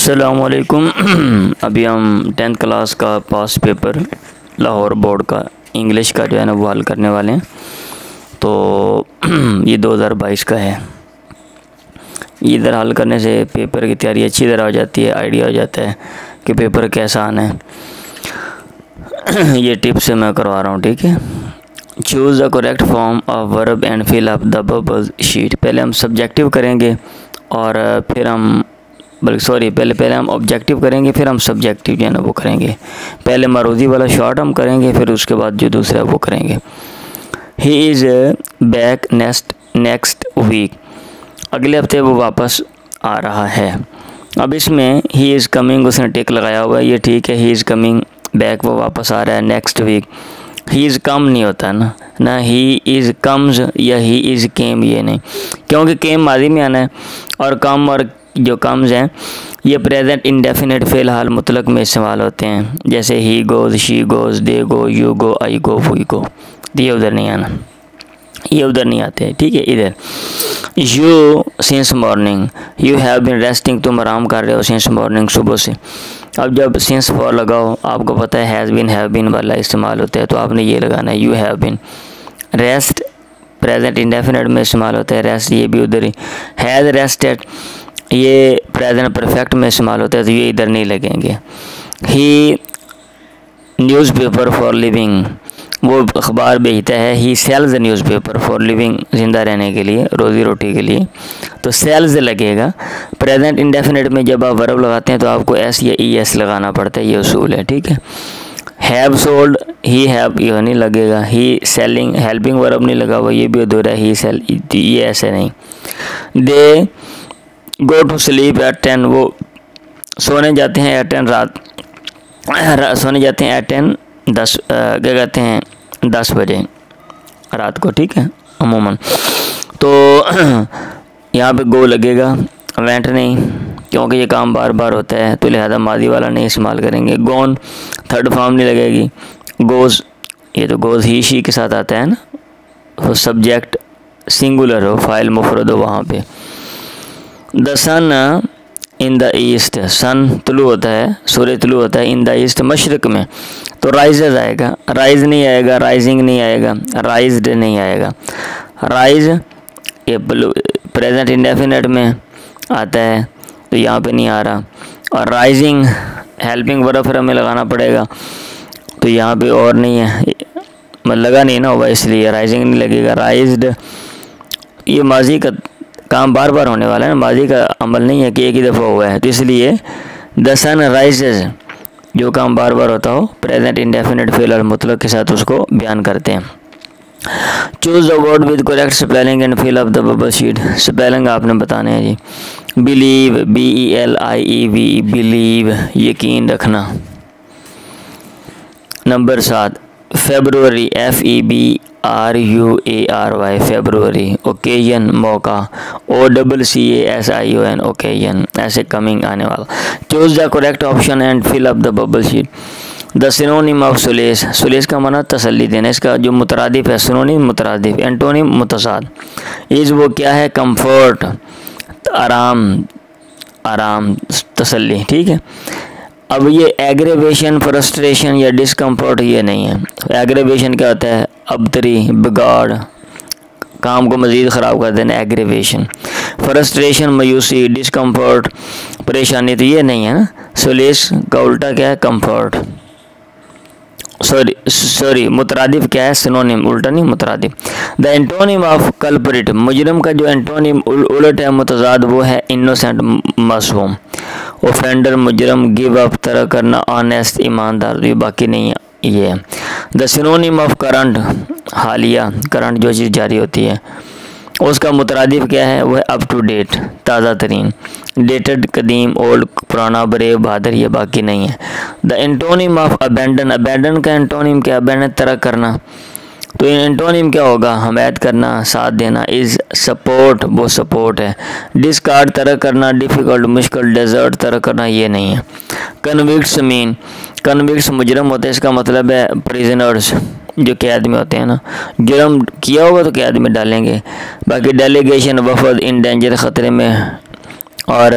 अस्सलामुअलैकुम। अभी हम 10th क्लास का पास पेपर लाहौर बोर्ड का इंग्लिश का जो है ना वो हल करने वाले हैं। तो ये 2022 का है। इधर हल करने से पेपर की तैयारी अच्छी तरह हो जाती है, आइडिया हो जाता है कि पेपर कैसा आना है। ये टिप से मैं करवा रहा हूँ, ठीक है। Choose the correct form of verb and fill up the bubble sheet. पहले हम सब्जेक्टिव करेंगे और फिर हम पहले हम ऑब्जेक्टिव करेंगे, फिर हम सब्जेक्टिव जो है ना वो करेंगे। पहले मारूदी वाला शॉर्ट हम करेंगे, फिर उसके बाद जो दूसरा वो करेंगे। He is back next week. अगले हफ्ते वो वापस आ रहा है। अब इसमें ही इज़ कमिंग उसने टिक लगाया हुआ है, ये ठीक है। ही इज़ कमिंग बैक, वो वापस आ रहा है। Next week he is come नहीं होता ना ही इज़ कम्स या ही इज़ केम, ये नहीं, क्योंकि केम माजी में आना है और कम और जो कम्स हैं ये प्रेजेंट इंडेफिनिट फ़िलहाल मुतलक में इस्तेमाल होते हैं। जैसे he goes, she goes, they go, you go, I go, we go. ये उधर नहीं आना, ये उधर नहीं आते, ठीक है। इधर you since morning, you have been resting, तुम आराम कर रहे हो सिंस मॉर्निंग, सुबह से। अब जब सिंस फॉर लगाओ, आपको पता है हैज़ बिन हैव बिन वाला इस्तेमाल होता है, तो आपने ये लगाना है you have been. Rest present indefinite में इस्तेमाल होता है, रेस्ट ये भी उधर ही। हैज़ रेस्टेड ये प्रेजेंट परफेक्ट में इस्तेमाल होता है, तो ये इधर नहीं लगेंगे। ही न्यूज़पेपर फॉर लिविंग, वो अखबार बेचता है। ही सेल्स न्यूज़पेपर फॉर लिविंग, ज़िंदा रहने के लिए, रोज़ी रोटी के लिए, तो सेल्स लगेगा। प्रेजेंट इंडेफिनिट में जब आप वर्ब लगाते हैं तो आपको एस या ई एस लगाना पड़ता है, ये उसूल है, ठीक है। हैव सोल्ड, ही हैव ये नहीं लगेगा। ही सेलिंग, हेल्पिंग वर्ब नहीं लगा हुआ, ये भी अधूरा है। ही सेल, ये ऐसे नहीं। दे गो टू स्लीप एट 10, वो सोने जाते हैं एट 10 सोने जाते हैं एट 10 10 क्या कहते हैं 10 बजे रात को, ठीक है अमूमन। तो यहाँ पे गो लगेगा, वेंट नहीं, क्योंकि ये काम बार बार होता है, तो लिहाजा मादी वाला नहीं इस्तेमाल करेंगे। गोन थर्ड फॉर्म नहीं लगेगी। गोज़, ये तो गोज़ ही शी के साथ आता है ना, तो सब्जेक्ट सिंगुलर हो, फाइल मुफरद हो वहाँ पे। The sun in the east, sun तुलू होता है, सूर्य तुलू होता है इन द ईस्ट, मशरक़ में, तो राइजेज आएगा। राइज नहीं आएगा, राइजिंग नहीं आएगा, राइज्ड नहीं आएगा। राइज ये प्रेजेंट इंडेफिनिट में आता है, तो यहाँ पे नहीं आ रहा। और राइजिंग हेल्पिंग वर्ब फिर हमें लगाना पड़ेगा, तो यहाँ पे और नहीं है, मतलब लगा नहीं ना हुआ, इसलिए राइजिंग नहीं लगेगा। राइज्ड ये माजी का काम बार बार होने वाला है ना, माजी का अमल नहीं है कि एक ही दफ़ा हुआ है, तो इसलिए द सन राइजेज जो काम बार बार होता हो, प्रेजेंट इंडेफिनिट फ़िल और मुतलक के साथ उसको बयान करते हैं। Choose the word with correct spelling and fill up the bubble sheet. Spelling आपने बताने हैं जी। बिलीव, BELIEVE, बिलीव यकीन रखना। Number 7 February, FEBRUARY, February. Occasion मौका, OCCASION, ओकेजन, ऐसे कमिंग आने वाला। Choose the correct option and fill up the bubble sheet. The synonym of solace, solace का माना तसल्ली देना, इसका जो मुतरादिफ है सिनोनिम मुतरादिफ, एंटोनिम मुतसाद। इज़ वो क्या है, कंफर्ट आराम, आराम तसल्ली, ठीक है। अब ये एग्रेवेशन, फ्रस्ट्रेशन या डिस्कम्फर्ट ये नहीं है। एग्रेवेशन क्या होता है, अबतरी, बिगाड़, काम को मज़ीद ख़राब कर देना, एग्रेवेशन। फ्रस्ट्रेशन मायूसी, डिस्कम्फर्ट परेशानी, तो ये नहीं है ना। सुलेस का उल्टा क्या है, कंफर्ट। सॉरी मुतरादिफ क्या है, सिनोनिम, उल्टा नहीं मुतरादिफ। द एंटोनिम ऑफ कल्प्रिट, मुजरिम का जो एंटोनिम उलट है, मुतजाद, वो है इनोसेंट, मासूम। ऑफेंडर मुजरम, गिव अप तरह करना, ऑनेस्ट ईमानदार, ये बाकी नहीं है, ये है। द सिनोनिम ऑफ करंट, हालिया, करंट जो चीज़ जारी होती है, उसका मुतरादिफ क्या है, वह अप टू डेट, ताज़ा तरीन। डेटेड कदीम, ओल्ड पुराना, ब्रेव बहादुर, ये बाकी नहीं है। The antonym of abandon, abandon का एंटोनिम क्या, अबेंडन तरह करना, तो एंटोनिम क्या होगा, हमायत करना, साथ देना। इज़ सपोर्ट, वो सपोर्ट है। डिस्कार्ड तरह करना, डिफ़िकल्ट मुश्किल, डेजर्ट तरह करना, ये नहीं है। कन्विक्ट्स मीन, कन्विक्ट्स मुजरम होते हैं, इसका मतलब है प्रिजनर्स, जो कैद में होते हैं ना, जुर्म किया होगा तो कैद में डालेंगे। बाकी डेलीगेशन, वफद, इन डेंजर, ख़तरे में, और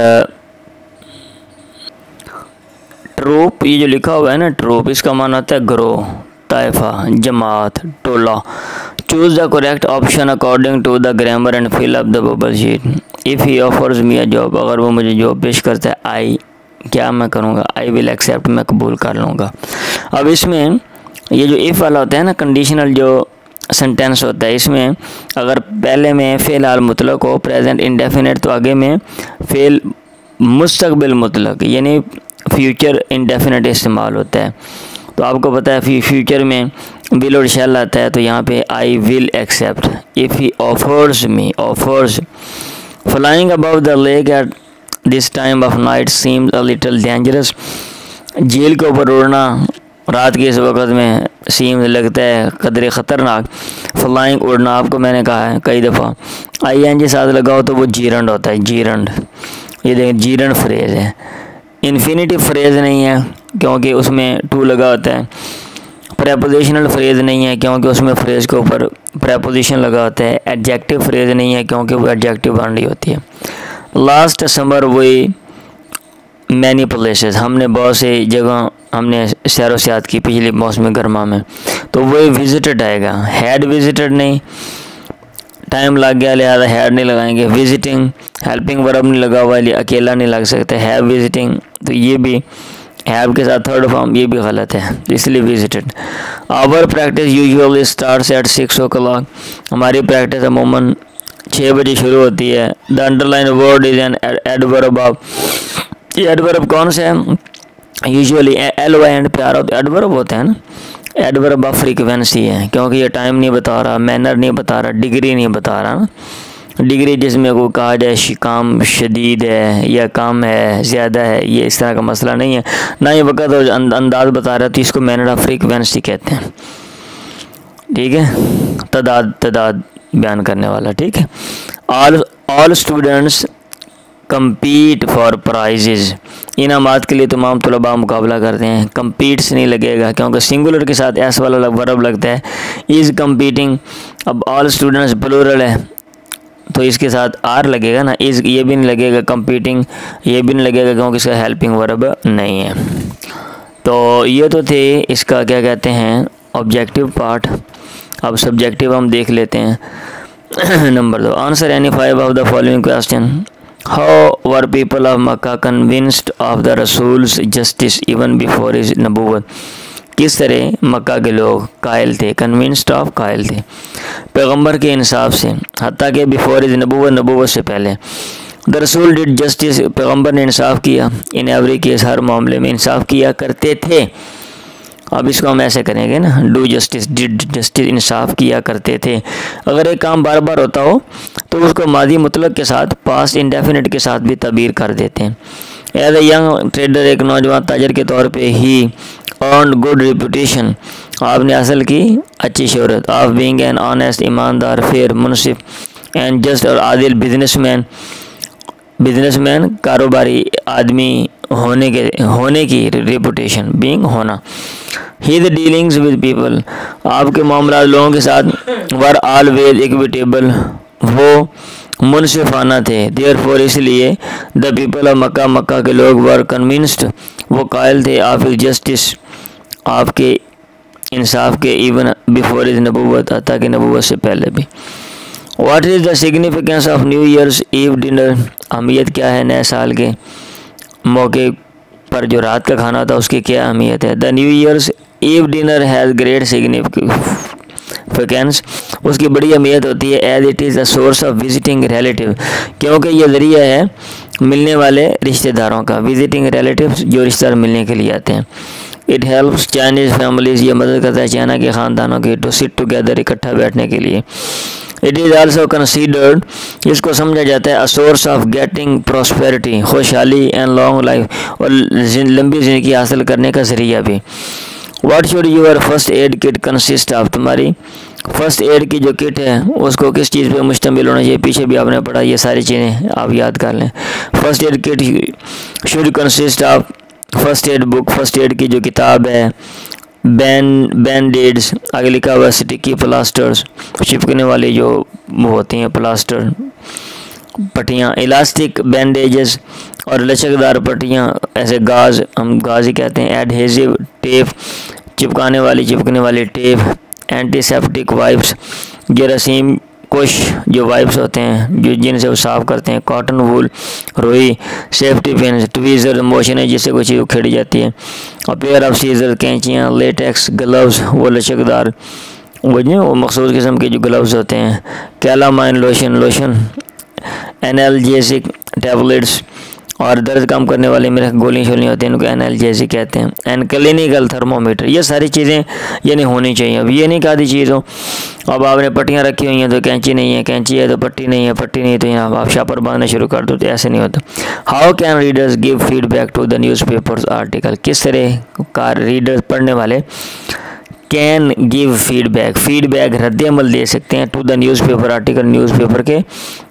ट्रूप, ये जो लिखा हुआ है ना ट्रूप, इसका माना होता है ग्रोह, ताइफा, जमात, टोला। Choose the correct option according to the grammar and fill up the bubble sheet. If he offers me a job, अगर वो मुझे जॉब पेश करता है, आई क्या मैं करूँगा, आई विल एक्सेप्ट, मैं कबूल कर लूँगा। अब इसमें ये जो इफ़ वाला होता है ना, कंडीशनल जो सेंटेंस होता है, इसमें अगर पहले में फ़ेल हाल मुतलक हो, प्रेजेंट इंडेफिनेट, तो आगे में फ़ेल मुस्तकबिल मुतलक यानी फ्यूचर इंडेफिनेट इस्तेमाल होता है। तो आपको पता है फ्यूचर में विल और शैल आता है, तो यहाँ पे I will accept. If he offers me, offers. Flying above the lake at this time of night seems a little dangerous. झील के ऊपर उड़ना रात के इस वक्त में सीम्स लगता है कदरे ख़तरनाक। फ्लाइंग उड़ना, आपको मैंने कहा है कई दफ़ा, आई एन जी साथ लगाओ तो वो जीरंड होता है, जीरंड। ये देखें जीरंड फ्रेज़ है, इन्फिनिटिव फ्रेज़ नहीं है क्योंकि उसमें टू लगा होता है। प्रेपोजिशनल फ्रेज़ नहीं है क्योंकि उसमें फ्रेज़ के ऊपर प्रेपोजिशन लगा होता है। एडजेक्टिव फ्रेज़ नहीं है क्योंकि वो एडजेक्टिव बन रही होती है। Last summer we many places, हमने बहुत से जगह हमने सैर व सयाहत की पिछले मौसम गर्मा में, तो वही विजिटेड आएगा, हैड विजिटेड नहीं, टाइम लग गया लिहाजा हैड नहीं लगाएंगे। विजिटिंग, हेल्पिंग वर्ब नहीं लगा हुआ है, अकेला नहीं लग सकता। हैव विजिटिंग, तो ये भी हैव के साथ थर्ड फॉर्म, ये भी गलत है, इसलिए visited. Our practice usually starts at 6 o'clock, हमारी प्रैक्टिस अमूमन 6 बजे शुरू होती है। The underline word is an adverb of, ये एडवर्ब कौन सा है, यूजुअली एल वाई एंड पे आ रहा, तो एडवर्ब होता है ना, एडवर्ब ऑफ फ्रीक्वेंसी है क्योंकि ये टाइम नहीं बता रहा, मैनर नहीं बता रहा, डिग्री नहीं बता रहा ना। डिग्री जिसमें को कहा जाए काम शदीद है या कम है, ज़्यादा है, ये इस तरह का मसला नहीं है ना। ये वक्त अंदाज बता रहा है, तो इसको मैनर ऑफ फ्रीक्वेंसी कहते हैं, ठीक है, तादाद बयान करने वाला, ठीक है। All students compete for prizes, इनामात के लिए तमाम तलबा मुकाबला करते हैं। कम्पीट्स नहीं लगेगा क्योंकि सिंगुलर के साथ एस वाला वर्ब लगता है। इज़ कम्पीटिंग, अब ऑल स्टूडेंट्स प्लूरल है तो इसके साथ आर लगेगा ना, इज़ ये भी नहीं लगेगा, कम्पीटिंग ये भी नहीं लगेगा क्योंकि इसका हेल्पिंग वर्ब नहीं है। तो ये तो थे इसका क्या कहते हैं ऑब्जेक्टिव पार्ट। अब सब्जेक्टिव हम देख लेते हैं। Number 2, answer any 5 of the following question. How were people of Makkah convinced of the Rasul's justice even before his नबूवत? किस तरह मक्का के लोग कायल थे, कन्विंस्ड ऑफ कायल थे पैगंबर के इंसाफ से, हत्ता कि बिफोर हिज नबूवत, नबूवत से पहले। द रसूल डिड जस्टिस, पैगंबर ने इंसाफ किया, इन एवरी केस, हर मामले में इंसाफ किया करते थे। अब इसको हम ऐसे करेंगे ना, डू जस्टिस, डिड जस्टिस, इंसाफ किया करते थे। अगर एक काम बार बार होता हो तो उसको मादी मुतलक के साथ पास्ट इंडेफिनिट के साथ भी तबीर कर देते हैं। एज ए यंग ट्रेडर, एक नौजवान ताजर के तौर पे ही अर्न गुड रेपुटेशन, आपने हासिल की अच्छी शोहरत। ऑफ बीइंग एन ऑनेस्ट, ईमानदार, फेयर, मुनसिफ एंड जस्ट और आदिल बिजनेसमैन, बिजनेसमैन कारोबारी आदमी होने की रेपुटेशन, बीइंग होना। हिज डीलिंग्स विद पीपल, आपके मामला लोगों के साथ वर ऑलवेज इक्विटेबल, वो मुनसिफाना थे। देयरफॉर, इसलिए द पीपल ऑफ मक्का, मक्का के लोग वर कन्विंस्ड, वो कायल थे ऑफ जस्टिस, आपके इंसाफ के, इवन बिफोर हिज नबूवत, अता कि नबूवत से पहले भी। What is the significance of new year's eve dinner, अहमियत क्या है नए साल के मौके पर जो रात का खाना था उसकी क्या अहमियत है। The new year's eve dinner has great significance, उसकी बड़ी अहमियत होती है। As it is the source of visiting relative, क्योंकि ये ज़रिया है मिलने वाले रिश्तेदारों का। विजिटिंग रिलेटिव जो रिश्तेदार मिलने के लिए आते हैं। इट हेल्प्स चाइनीज़ फैमिलीज़, ये मदद करता है चाइना के ख़ानदानों के टू सिट टुगेदर, इकट्ठा बैठने के लिए। इट इज़ आल्सो कंसीडर्ड, इसको समझा जाता है a source of getting prosperity, खुशहाली एंड लॉन्ग लाइफ, और लंबी ज़िंदगी हासिल करने का ज़रिया भी। What should your first aid kit consist of, तुम्हारी फर्स्ट एड की जो किट है उसको किस चीज़ पे मुश्तमिल होना चाहिए, पीछे भी आपने पढ़ा, ये सारी चीज़ें आप याद कर लें। First aid kit should consist of, first aid book, first aid की जो किताब है, बैंडेड्स, आगे लिखा हुआ स्टिकी प्लास्टर्स, चिपकने वाली जो वो होती हैं प्लास्टर, पट्टियाँ, इलास्टिक बैंडेजेस, और लचकदार पट्टियाँ, ऐसे गाज, हम गाज ही कहते हैं। एडहेसिव टेप, चिपकने वाली टेप। एंटीसेप्टिक वाइप्स, जरासीम कुश जो वाइप्स होते हैं जो जिनसे वो साफ़ करते हैं। कॉटन वूल, रुई। सेफ्टी पिन, ट्वीज़र, मोशन है जिससे कोई चीज़ उखेड़ी जाती है। और पेयर ऑफ सीजर, कैंचियाँ। लेटेक्स ग्लव्स, वो लचकदार वो मखसूस किस्म के जो ग्लव्स होते हैं। Calamine lotion. एनाल्जेसिक टैबलेट्स, और दर्द कम करने वाली मेरे गोलियाँ शोलियाँ होती हैं, उनको एनाल्जेसिक कहते हैं। एंड क्लिनिकल थर्मोमीटर, ये सारी चीज़ें यानी होनी चाहिए। अब ये नहीं आधी चीज़ हो, अब आपने पट्टियाँ रखी हुई हैं तो कैंची नहीं है, कैंची है तो पट्टी नहीं है, पट्टी नहीं तो यहाँ आप शापर बांधना शुरू कर दो, तो ऐसे नहीं होता। How can readers give feedback to the newspapers article, किस तरह का रीडर्स पढ़ने वाले कैन गिव फीडबैक रद्द अमल दे सकते हैं to the newspaper article, newspaper के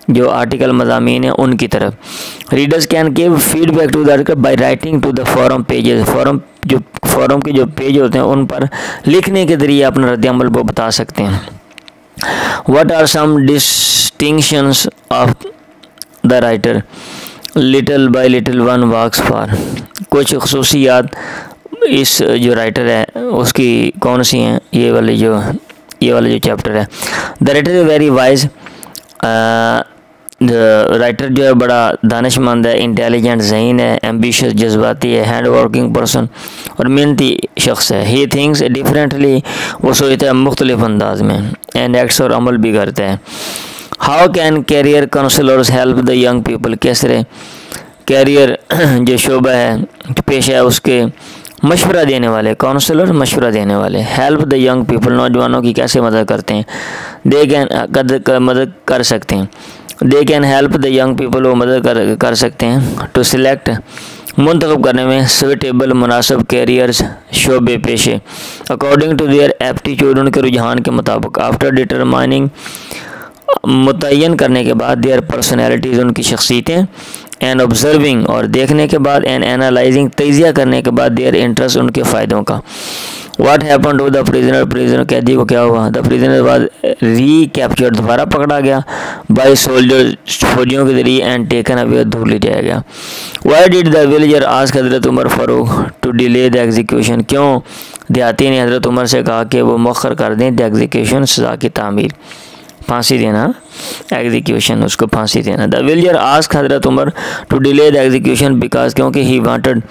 जो आर्टिकल मज़ामीन हैं उनकी तरफ। Readers can give feedback to the article by writing to the forum pages, forum के जो पेज होते हैं उन पर लिखने के ज़रिए अपना रद्द अमल वो बता सकते हैं। What are some distinctions of the writer, little by little one works for, कुछ खसूसियात इस जो राइटर है उसकी कौन सी हैं, ये वाले जो चैप्टर है। The writer is very wise, writer जो है बड़ा दानिशमंद है, इंटेलिजेंट, ज़हीन है, एम्बिशियस, जज्बाती है, हार्ड वर्किंग पर्सन और मेहनती शख्स है। ही थिंक्स डिफरेंटली, वो सोचता है मुख्तलिफ अंदाज में। एंड एक्ट्स, और अमल भी करता है। How can career counsellors help the young people, कैसे कैरियर जो शोबा है, पेशा है, उसके मशवरा देने वाले, काउंसलर मशवरा देने वाले। हेल्प द यंग पीपल, नौजवानों की कैसे मदद करते हैं। दे कैन मदद कर सकते हैं। They can help the young people, वो मदद कर सकते हैं। टू सिलेक्ट, मुंतखब करने में। सुटेबल, मुनासिब कैरियर्स, शोबे पेशे। अकॉर्डिंग टू देयर एप्टीट्यूड, उनके रुझान के मुताबिक। आफ्टर डिटरमाइनिंग, मुतय्यन करने के बाद। देयर पर्सनैलिटीज़, उनकी शख्सियतें। एंड ऑब्जर्विंग, और देखने के बाद। एंड एनालाइजिंग, तजिया करने के बाद। देयर इंटरेस्ट, उनके फ़ायदों का। What happen to the prisoner, कैदी को क्या हुआ। द प्रिजनर बाद रीकैप्चर्ड, दोबारा पकड़ा गया। बाय सोल्जर, फौजियों के जरिए। एंड टेकन अवे, दूर ले जाया गया। Why did the villager ask Hazrat Umar Farooq to delay the execution, क्यों देहाती ने हज़रत उमर से कहा कि वो मौखर कर दें द एग्जीक्यूशन, सज़ा की तामील, फांसी देना, एग्जीक्यूशन, उसको फांसी देना। The villager ask Hazrat Umar to delay the execution because, क्योंकि he wanted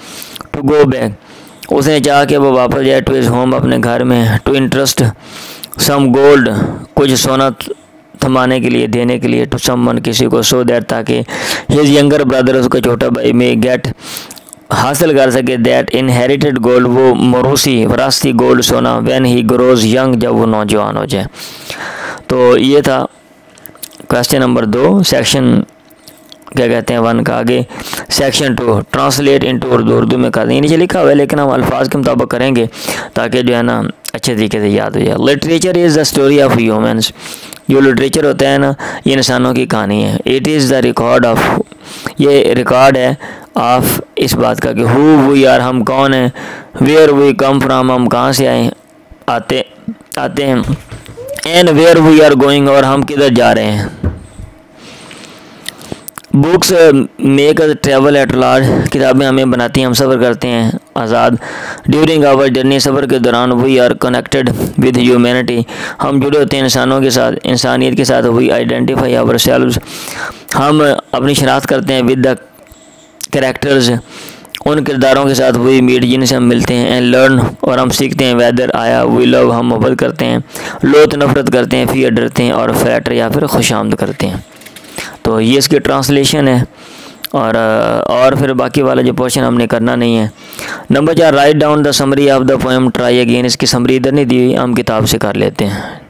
to go back, उसने चाहा कि वो वापस जाए टू हिज होम, अपने घर में। टू इंटरेस्ट सम गोल्ड, कुछ सोना थमाने के लिए, देने के लिए। टू समवन, किसी को। सो दैट, ताकि हिज यंगर ब्रदर, उसका छोटा भाई, में गेट, हासिल कर सके। दैट इनहेरिटेड गोल्ड, वो मरूसी वरासती गोल्ड, सोना। व्हेन ही ग्रोज यंग, जब वो नौजवान हो जाए। तो ये था क्वेश्चन नंबर 2, सेक्शन क्या कहते हैं 1 का। आगे सेक्शन 2, ट्रांसलेट इनटू उर्दू में कर देंगे। नीचे लिखा हुआ है लेकिन हम अल्फाज के मुताबिक करेंगे ताकि जो है ना अच्छे तरीके से याद हो जाए। Literature is the story of humans, जो लिटरेचर होता है ना ये इंसानों की कहानी है। It is the record of, ये रिकॉर्ड है ऑफ इस बात का कि हु वी आर, हम कौन हैं। वेयर वी कम फ्राम, हम कहाँ से आते हैं। And where we are going, और हम किधर जा रहे हैं। Books make us travel at large, किताबें हमें बनाती हैं, हम सफ़र करते हैं आज़ाद। ड्यूरिंग आवर जर्नी, सफ़र के दौरान। We are connected with humanity, हम जुड़े होते हैं इंसानों के साथ, इंसानियत के साथ। वी आइडेंटिफाई आवर सेल्व्स, हम अपनी शनाख्त करते हैं। विद द कैरेक्टर्स, उन किरदारों के साथ। वी मीट, जिनसे हम मिलते हैं। एंड लर्न, और हम सीखते हैं। वेदर, आया। वी लव, हम मोहब्बत करते हैं। लोथ, नफरत करते हैं। फियर, डरते हैं। और फ्लैटर, या फिर खुशामद करते हैं। तो ये इसकी ट्रांसलेशन है। और फिर बाकी वाला जो पोर्शन हमने करना नहीं है। Number 4, write down the summary of the poem try again, इसकी समरी इधर नहीं दी हुई, हम किताब से कर लेते हैं।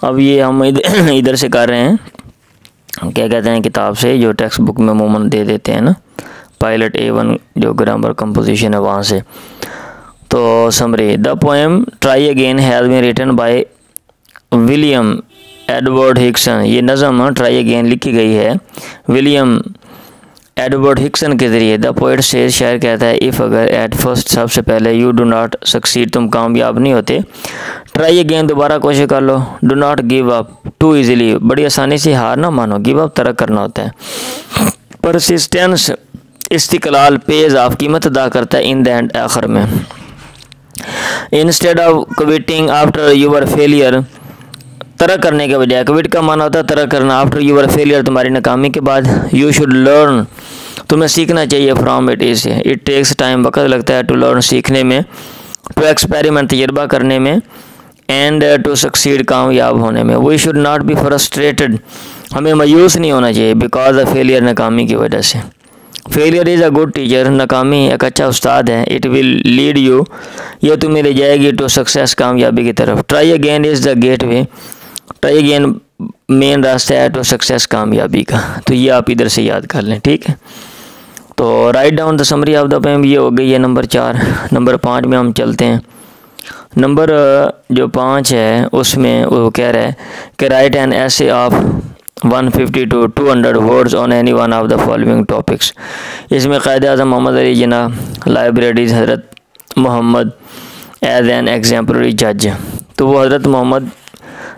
अब ये हम इधर से कर रहे हैं, क्या कहते हैं, किताब से, जो टेक्स्ट बुक में अमूमन दे देते हैं ना, पायलट A1 जो ग्रामर कंपोजिशन है वहाँ से। तो summary, the poem try again has been written by William Edward Hickson, ये नज़म ट्राई अगेन लिखी गई है विलियम एडवर्ड हिक्सन के ज़रिए। द पोइट से शायर कहता है, इफ़ अगर एट फर्स्ट सबसे पहले यू डू नॉट सक्सीड, तुम कामयाब नहीं होते, ट्राई अगेन, दोबारा कोशिश कर लो। Do not give up too easily, बड़ी आसानी से हार ना मानो, गिव अप तरक करना होता है। परसिस्टेंस इस्तिकलाल पेज ऑफ, कीमत अदा करता है इन द एंड, आखिर में। Instead of quitting after your failure, तरक करने के बजाय, क्विट का माना होता है तरक करना, आफ्टर यूर फेलियर, तुम्हारी नाकामी के बाद। यू शुड लर्न, तुम्हें सीखना चाहिए, फ्राम इट, इससे। इट टेक्स टाइम, वक्त लगता है, टू लर्न, सीखने में, टू एक्सपेरिमेंट, तजर्बा करने में, एंड टू सक्सीड, कामयाब होने में। We should not be frustrated, हमें मायूस नहीं होना चाहिए, बिकॉज ऑफ फेलियर, नाकामी की वजह से। Failure is a good teacher, नाकामी एक अच्छा उस्ताद है। इट विल लीड यू, यह तुम्हें ले जाएगी, टू सक्सेस, कामयाबी की तरफ। Try again is the gateway, try again main रास्ता है टू सक्सेस, कामयाबी का। तो ये आप इधर से याद कर लें, ठीक है। तो write down the summary of the poem, ये हो गई है नंबर 4। नंबर 5 में हम चलते हैं। नंबर जो 5 है उसमें वो कह रहा है कि राइट एन ऐसे of 150 to 200 words on any one of the following topics. इसमें क़ायद आज़म मोहम्मद अली जिन्ना, लाइब्रेरीज हज़रत मोहम्मद एज एन एग्जाम्पलरी जज। तो वो हज़रत मोहम्मद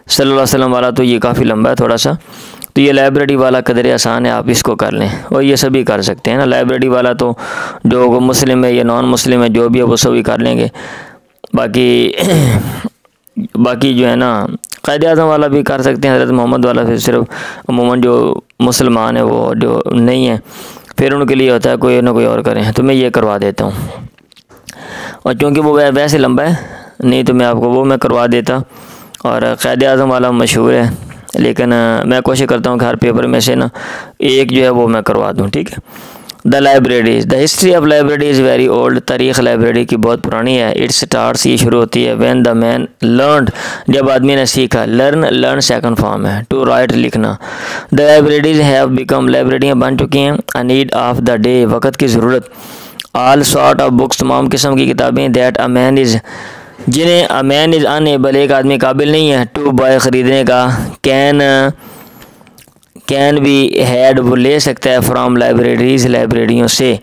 सल्लल्लाहु अलैहि वसल्लम वाला तो ये काफ़ी लंबा है थोड़ा सा, तो ये लाइब्रेरी वाला कदर आसान है, आप इसको कर लें, और ये सभी कर सकते हैं ना। लाइब्रेरी वाला तो जो मुस्लिम है या नॉन मुस्लिम है, जो भी है वो सभी कर लेंगे। बाकी जो है ना, क़ायद आज़म वाला भी कर सकते हैं, हज़रत मोहम्मद वाला फिर सिर्फ अमूमन जो मुसलमान है वो जो नहीं है फिर उनके लिए होता है कोई ना कोई और करें। तो मैं ये करवा देता हूँ, और चूँकि वो वैसे लंबा है नहीं तो मैं आपको वो मैं करवा देता। और क़ायद आज़म वाला मशहूर है, लेकिन मैं कोशिश करता हूँ कि हर पेपर में से ना एक जो है वो मैं करवा दूँ, ठीक है। The libraries, the history of library is very old, तारीख़ लाइब्रेरी की बहुत पुरानी है। इट स्टार्ट्स, ये शुरू होती है, व्हेन द मैन लर्नड, जब आदमी ने सीखा। लर्न सेकंड फॉर्म है, टू राइट, लिखना। द लाइब्रेरीज हैव बिकम, लाइब्रेरियाँ बन चुकी हैं। A need of the day, वक़्त की ज़रूरत। ऑल सॉर्ट ऑफ बुक्स, तमाम किस्म की किताबें। दैट अ मैन इज़, जिन्हें अ मैन इज़ अनेबल, एक आदमी काबिल नहीं है, टू बाय, ख़रीदने का। कैन भी हैड, वो ले सकता है, फ्राम लाइब्रेरीज़, लाइब्रेरियों से।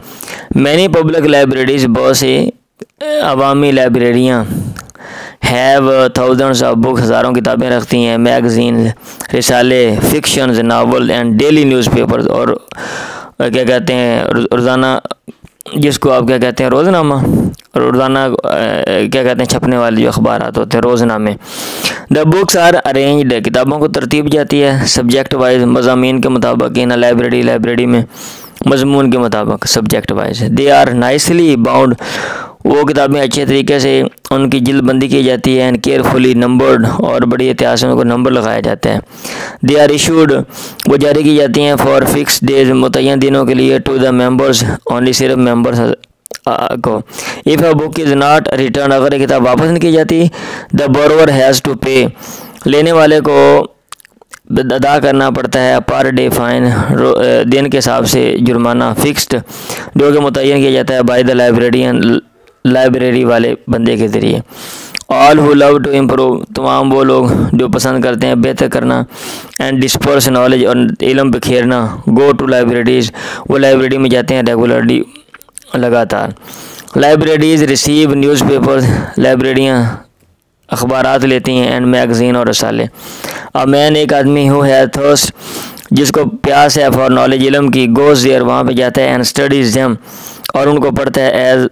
मैनी पब्लिक लाइब्रेरीज़, बहुत से अवामी लाइब्रेरियाँ। हैव थाउजेंड्स ऑफ बुक, हज़ारों किताबें रखती हैं। मैगज़ीन, रिसाले, fictions, novel, and daily newspapers, और क्या कहते हैं रोज़ाना, जिसको आप क्या कहते हैं रोज़नामा, रोज़ाना क्या कहते हैं छपने वाले जो अखबारात होते हैं, रोज़नामे। द बुक्स आर अरेंज्ड, किताबों को तरतीब जाती है, सब्जेक्ट वाइज, मज़ामीन के मुताबिक। इन लाइब्रेरी, लाइब्रेरी में मजमून के मुताबिक, subject wise. They are nicely bound, वो किताबें अच्छे तरीके से उनकी जिल्दबंदी की जाती है। एंड केयरफुली नंबर्ड, और बड़ी एहतियात से उनको नंबर लगाया जाता है। दे आर इशूड, वो जारी की जाती हैं, फॉर फिक्स डेज, मुतय्यन दिनों के लिए। टू द मेंबर्स ओनली, सिर्फ मेंबर्स को। If a book is not return, अगर एक किताब वापस नहीं की जाती। द बोरोवर हैज़ टू पे, लेने वाले को अदा करना पड़ता है, पर डे फाइन, दिन के हिसाब से जुर्माना, फिक्स्ड, जो कि मुतय्यन किया जाता है बाय द लाइब्रेरियन, लाइब्रेरी वाले बंदे के ज़रिए। All who love to improve, तमाम वो लोग जो पसंद करते हैं बेहतर करना। एंड डिस्पर्स नॉलेज, और इल्म बिखेरना। गो टू लाइब्रेरीज़, वो लाइब्रेरी में जाते हैं रेगुलरली, लगातार। लाइब्रेरीज़ रिसीव न्यूज़पेपर्स, लाइब्रेरियाँ अखबारात लेती हैं। एंड मैगज़ीन, और रसाले। अब मैन, एक आदमी, हु है थर्स्ट, जिसको प्यास है, फॉर नॉलेज, इल्म की, गोज़ देयर, वहाँ पे जाता है। एंड स्टडीज़ देम, और उनको पढ़ता है। एज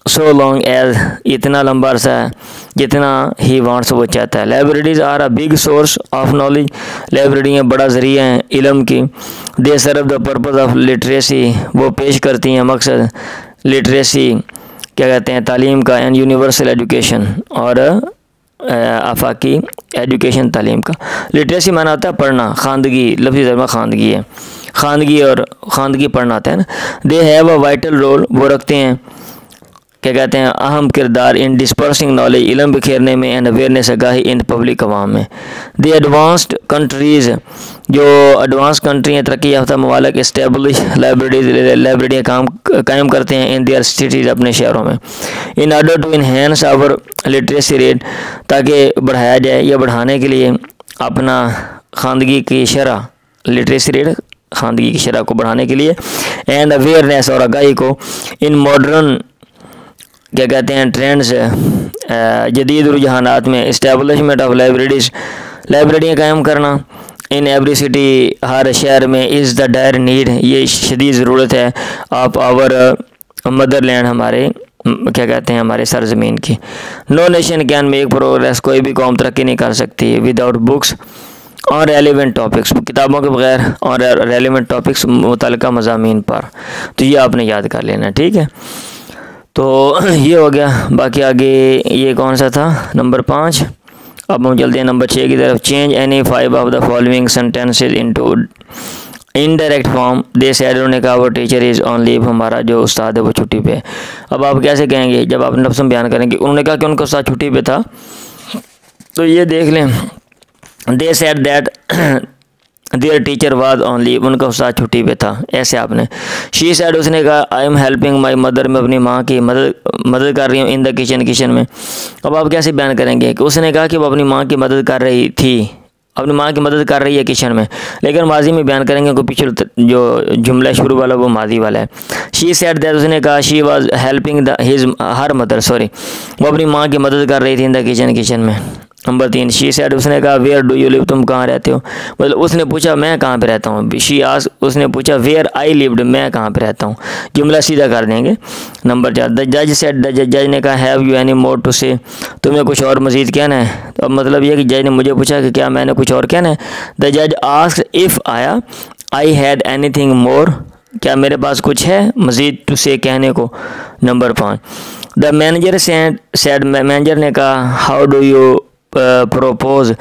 सो लॉन्ग एज, इतना लंबा अरसा है जितना ही वांट्स, वो चाहता है। Libraries are a big source of knowledge, लाइब्रेरियाँ बड़ा ज़रिया हैं इल्म की। They serve the purpose of literacy, वो पेश करती हैं मकसद लिटरेसी, क्या कहते हैं तालीम का। एंड यूनिवर्सल एजुकेशन, और आफाकी एजुकेशन, तालीम का। लिटरेसी माना होता है पढ़ना, खानदगी, लफ्ज़ी तर्जुमा खानदगी है, खानदगी, और खानदगी पढ़ना आता है ना। They have a vital role, वो रखते हैं क्या कहते हैं अहम किरदार। इन डिस्पर्सिंग नॉलेज, इल्म बिखेरने में। And awareness, Agahi, in public, अवाम में। द एडवांस्ड कंट्रीज़, जो एडवांस कंट्री हैं, तरक्की याफ्ता ममालिक, इस्टेब्लिश लाइब्रेरीज, लाइब्रेरियाँ कायम करते हैं। इन दियर सिटीज़, अपने शहरों में। In order to enhance our literacy rate, ताकि बढ़ाया जाए या बढ़ाने के लिए अपना खानदगी की शरह, लिटरेसी रेट खानदगी की शरह को बढ़ाने के लिए, एंड अवेयरनेस और आगाही को इन मॉडर्न क्या कहते हैं ट्रेंड्स जदीद रुझानात में, इस्टेब्लिशमेंट ऑफ लाइब्रेरियाँ कायम करना इन एवरी सिटी, हर शहर में, इज़ द डायर नीड, ये शदीद ज़रूरत है, ऑफ आवर मदरलैंड, हमारे क्या कहते हैं हमारे सरज़मीन की। No nation can make progress, कोई भी कौम तरक्की नहीं कर सकती विदाउट बुक्स और रेलिवेंट टॉपिक्स, किताबों के बगैर और रेलिवेंट टॉपिक्स मुतल्लिका मज़ामीन पर। तो ये आपने याद कर लेना, ठीक है। तो ये हो गया। बाकी आगे ये कौन सा था, नंबर 5। अब हम चलते हैं नंबर 6 की तरफ। Change any 5 of the following sentences into indirect form. They sad, उन्होंने कहा वो टीचर इज़ ऑन लीव, हमारा जो उस्ताद है वो छुट्टी पे है। अब आप कैसे कहेंगे जब आप लफ्ज़ बयान करेंगे, उन्होंने कहा कि उनका उस्ताद छुट्टी पे था, तो ये देख लें, they said that their teacher was on leave, उनका उस्ताद छुट्टी पे था, ऐसे आपने। शी सैड, उसने कहा I am helping my mother, मैं अपनी माँ की मदद कर रही हूँ, इन द किचन में। अब आप कैसे बयान करेंगे कि उसने कहा कि वो अपनी माँ की मदद कर रही थी, अपनी माँ की मदद कर रही है किचन में, लेकिन माजी में बयान करेंगे को पीछे जो जुमला शुरू वाला वो माजी वाला है। शी सैड दैट, उसने कहा she was helping her mother, sorry, वो अपनी माँ की मदद कर रही थी इन द किचन में। नंबर 3, शी सैड, उसने कहा वेयर डू यू लिव, तुम कहाँ रहते हो, मतलब उसने पूछा मैं कहाँ पे रहता हूँ। शी आस्क्ड, उसने पूछा वेयर आई लिव्ड, मैं कहाँ पे रहता हूँ, जुमला सीधा कर देंगे। नंबर 4, द जज सैड, जज ने कहा have you any more to say, तुम्हें कुछ और मज़ीद कहना है। तो अब मतलब ये कि जज ने मुझे पूछा कि क्या मैंने कुछ और कहना है। द जज asked if I had anything more, क्या मेरे पास कुछ है मज़ीद टू से कहने को। Number 5, the manager sad, manager ने कहा हाउ डू यू प्रोपोज,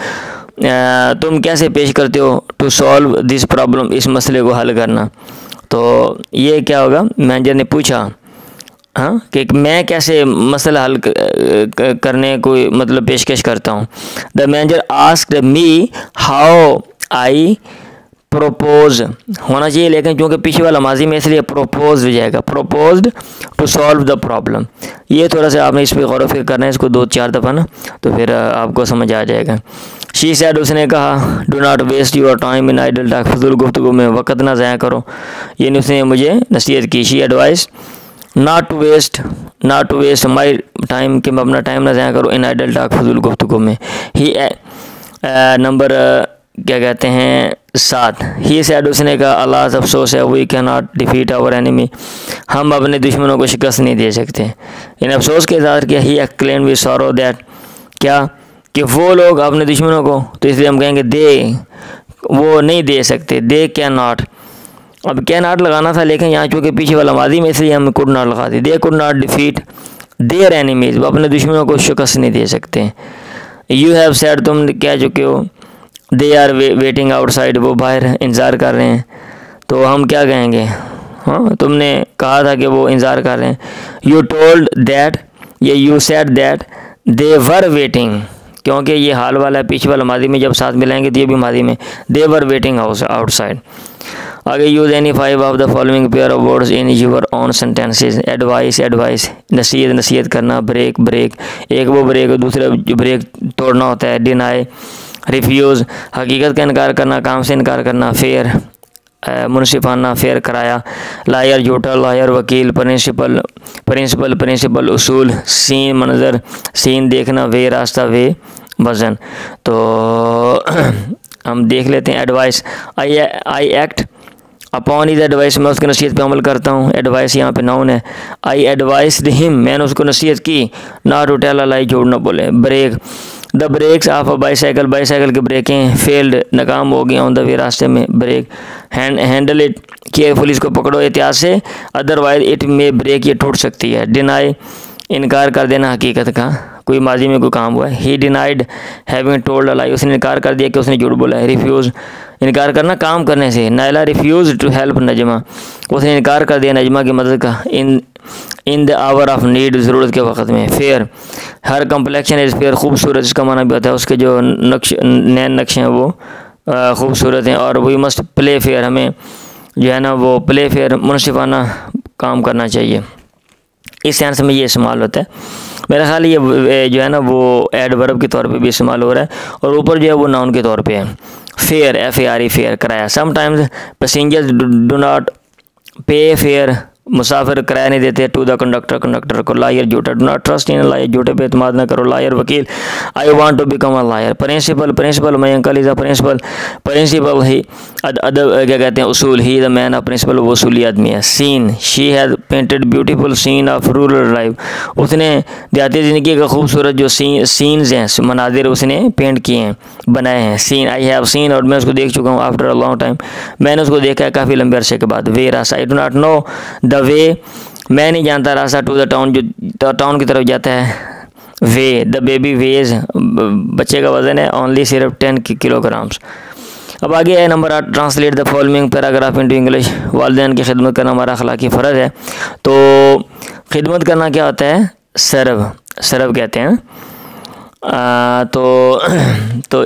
तुम कैसे पेश करते हो, टू सॉल्व दिस प्रॉब्लम, इस मसले को हल करना। तो ये क्या होगा, मैनेजर ने पूछा हाँ कि मैं कैसे मसला हल करने को मतलब पेशकश करता हूँ। The manager asked me how I propose होना चाहिए, लेकिन क्योंकि पीछे वाला माजी में इसलिए प्रोपोज हो जाएगा, proposed to solve the problem. ये थोड़ा सा आपने इस पर गौर फिक्र करना है, इसको 2-4 दफ़ा ना, तो फिर आपको समझ आ जाएगा। शी सैड, उसने कहा do not waste your time in idle talk, फजूल गुफ्तगू में वक्त ना ज़ाया करो, यानी उसने मुझे नसीहत की। She advise not to waste my time, कि मैं अपना टाइम ना ज़ाया करूँ इन आइडल टॉक, फजूल गुफ्तगू में। ही नंबर क्या कहते हैं 7, ही सैड, उसने कहा अल्लाह अफसोस है, we can not defeat our enemy, हम अपने दुश्मनों को शिकस्त नहीं दे सकते। इन अफसोस के साथ किया। ही एक्सप्लेन विद सॉरो दैट, क्या कि वो लोग अपने दुश्मनों को, तो इसलिए हम कहेंगे दे, वो नहीं दे सकते, दे कैन नॉट। अब कैन नॉट लगाना था, लेकिन यहाँ चूँकि पीछे वाला माजी में, इसलिए हम कुड नॉट लगा दी। They could not defeat their enemies, वो अपने दुश्मनों को शिकस्त नहीं दे सकते। यू हैव सैड, तुम कह चुके हो। दे आर वेटिंग आउटसाइड, वो बाहर इंतज़ार कर रहे हैं, तो हम क्या कहेंगे, हाँ तुमने कहा था कि वो इंतज़ार कर रहे हैं। यू टोल्ड दैट, ये you sad that they were waiting, क्योंकि ये हाल वाला है, पीछे वाला माजी में जब साथ मिलाएंगे तो ये भी माजी में, दे वर वेटिंग आउटसाइड। आगे use any 5 of the following pair of words in your own sentences. Advice, नसीहत करना। ब्रेक, एक वो ब्रेक, दूसरा जो ब्रेक तोड़ना होता है। डिनाई, रिफ्यूज़, हकीकत का इनकार करना, काम से इनकार करना। फेयर, मुनसिफाना, फेयर कराया। लायर, झूठा। लायर, वकील। प्रिंसिपल, उसूल। सीन, मंजर, सीन देखना। वे, रास्ता। वे, वज़न। तो हम देख लेते हैं। Advice, I act upon is advice, मैं उसकी नसीहत पे अमल करता हूँ। एडवाइस यहाँ पे नाउन है। आई एडवाइस्ड हिम, मैंने उसको नसीहत की। Not to tell a lie, झूठ न बोले। Break, the brakes of a bicycle की ब्रेकें फेल्ड, नाकाम हो गई। ऑन द वे, रास्ते में। ब्रेक, हैंडल इट केयरफुली, इसको पकड़ो एहतियात से। अदरवाइज इट में ब्रेक, ये टूट सकती है। डिनाई, इनकार कर देना हकीकत का, कोई माजी में कोई काम हुआ है। He denied having told a lie, उसने इनकार कर दिया कि उसने झूठ बोला है। रिफ्यूज़, इनकार करना काम करने से। Naila refuse to help Najma, उसने इनकार कर दिया नजमा की मदद का। In the hour of need, ज़रूरत के वक़्त में। Fair, her complexion is fair, खूबसूरत, इसका माना भी होता है उसके जो नैन नक्शे हैं वो खूबसूरत हैं। और वी मस्ट प्ले फेयर, हमें जो है ना वो प्ले फेयर, मुनसिफाना काम करना चाहिए। इस सेंस में ये इस्तेमाल होता है। मेरा ख्याल ये जो है ना वो एडवर्ब के तौर पे भी इस्तेमाल हो रहा है, और ऊपर जो है वो नाउन के तौर पे है। फेयर, FARE, फेयर, किराया। Sometimes passengers do not pay fare, मुसाफिर किराया नहीं देते। टू द कंडक्टर, कंडक्टर को। लायर, झूठा। Do not trust in liar, झूठे पे एतमाद ना करो। लायर, वकील। I want to become a lawyer. Principal, principal, my uncle is a principal. Principle ही अदब क्या कहते हैं उसूल, he the man of principle, वो उसूली आदमी है। Scene, she has painted beautiful scene of rural life, उसने देहाती ज़िंदगी का खूबसूरत जो सीन्स हैं, मनाजिर उसने पेंट किए हैं, बनाए हैं। सीन, आई हैव सीन, और मैं उसको देख चुका हूँ। आफ्टर अ लॉन्ग टाइम, मैंने उसको देखा है काफ़ी लंबे अरसे के बाद। वे, रास्ता। I do not know the way, मैं नहीं जानता रास्ता। टू द टाउन, जो टाउन की तरफ जाता है। वे, द बेबी वेज, बच्चे का वज़न है ओनली सिर्फ 10 किलोग्राम्स। अब आगे है number 8, translate the following paragraph into English. वालिदैन की खिदमत करना हमारा अखलाकी फ़र्ज़ है। तो खिदमत करना क्या होता है? सर्व, सर्व कहते हैं। तो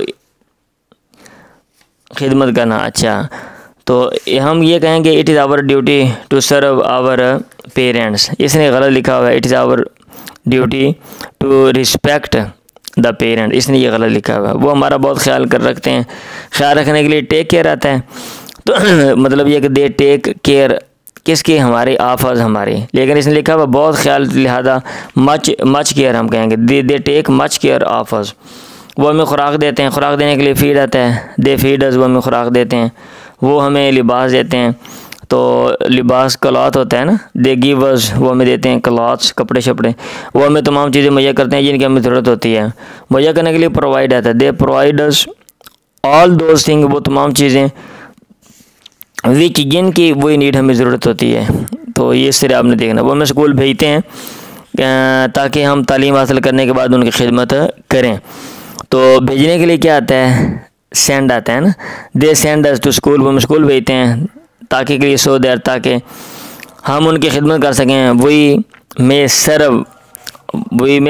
खिदमत करना, अच्छा, तो हम ये कहेंगे it is our duty to serve our parents. इसने गलत लिखा हुआ है, it is our duty to respect the parent, इसने ये गलत लिखा हुआ है। वो हमारा बहुत ख्याल कर रखते हैं, ख्याल रखने के लिए टेक केयर आता है, तो मतलब ये कि दे टेक केयर किसकी? हमारे, आफज हमारे, लेकिन इसने लिखा हुआ बहुत ख्याल, लिहाजा मच केयर हम कहेंगे। They take much care of us. वो हमें खुराक देते हैं, खुराक देने के लिए फीड आता है। दे फीडर्स, वो हमें खुराक देते हैं। वो हमें लिबास देते हैं, तो लिबास क्लॉथ होता है ना। दे गिवर्स, वो हमें देते हैं क्लॉथ्स, कपड़े शपड़े। वो हमें तमाम चीज़ें मुहैया करते हैं जिनकी हमें ज़रूरत होती है। मुहैया करने के लिए प्रोवाइड आता है। दे प्रोवाइडर्स ऑल दोज थिंग, वो तमाम चीज़ें विच, जिनकी वही नीड हमें ज़रूरत होती है। तो ये इस तरह आपने देखना। वो हमें स्कूल भेजते हैं ताकि हम तालीम हासिल करने के बाद उनकी खिदमत करें। तो भेजने के लिए क्या आता है? सेंड आता है ना। They send us to school, वो हम स्कूल भेजते हैं ताकि के लिए, सो देर, ताकि हम उनकी खिदमत कर सकें। We may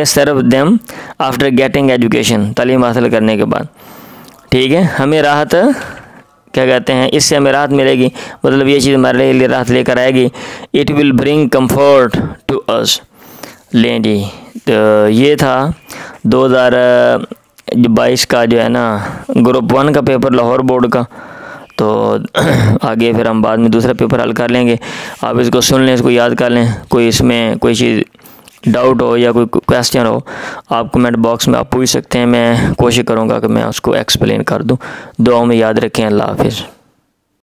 serve them after getting education, तालीम हासिल करने के बाद। ठीक है, हमें राहत क्या कहते हैं, इससे हमें राहत मिलेगी, मतलब ये चीज़ हमारे लिए राहत लेकर आएगी। It will bring comfort to us. लें जी, तो ये था 2022 का जो है ना ग्रुप 1 का पेपर, लाहौर बोर्ड का। तो आगे फिर हम बाद में दूसरा पेपर हल कर लेंगे। आप इसको सुन लें, इसको याद कर लें। कोई इसमें कोई चीज़ डाउट हो या कोई क्वेश्चन हो, आप कमेंट बॉक्स में आप पूछ सकते हैं। मैं कोशिश करूँगा कि मैं उसको एक्सप्लेन कर दूँ। दुआओं में याद रखें। अल्लाह हाफिज़।